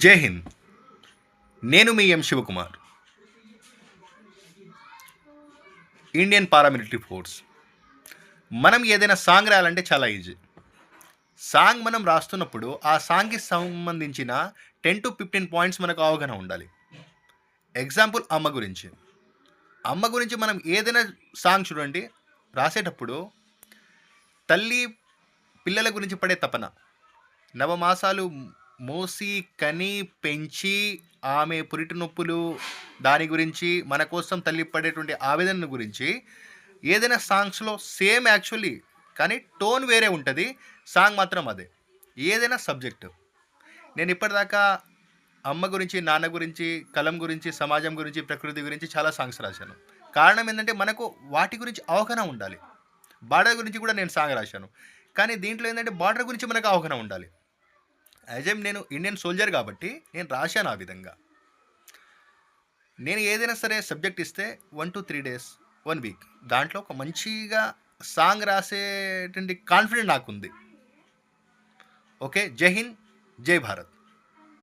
జై హింద్. నేను మీ శివకుమార్. Indian paramilitary force. మనం ఏదైనా సాంగ్ రాయాలంటే చాలా ఈజీ. సాంగ్ మనం రాస్తున్నప్పుడు ఆ సాంగ్కి సంబంధించిన 10 to 15 పాయింట్స్ మనకు అవగాహన ఉండాలి. ఎగ్జాంపుల్ అమ్మ గురించి. అమ్మ గురించి మనం ఏదైనా సాంగ్ చూడండి, రాసేటప్పుడు తల్లి పిల్లల గురించి పడే తపన, నవమాసాలు మోసి కని పెంచి ఆమె పురిటి నొప్పులు, దాని గురించి మన కోసం తల్లి పడేటువంటి ఆవేదన గురించి ఏదైనా సాంగ్స్లో సేమ్ యాక్చువల్లీ, కానీ టోన్ వేరే ఉంటుంది, సాంగ్ మాత్రం అదే. ఏదైనా సబ్జెక్టు. నేను ఇప్పటిదాకా అమ్మ గురించి, నాన్న గురించి, కలం గురించి, సమాజం గురించి, ప్రకృతి గురించి చాలా సాంగ్స్ రాశాను. కారణం ఏంటంటే మనకు వాటి గురించి అవగాహన ఉండాలి. బార్డర్ గురించి కూడా నేను సాంగ్ రాశాను, కానీ దీంట్లో ఏంటంటే బార్డర్ గురించి మనకు అవగాహన ఉండాలి. నేను ఇండియన్ సోల్జర్ కాబట్టి నేను రాశాను ఆ విధంగా. నేను ఏదైనా సరే సబ్జెక్ట్ ఇస్తే 1 to 3 days, 1 week దాంట్లో ఒక మంచిగా సాంగ్ రాసేటువంటి కాన్ఫిడెంట్ నాకుంది. ఓకే, జై హింద్, జై భారత్.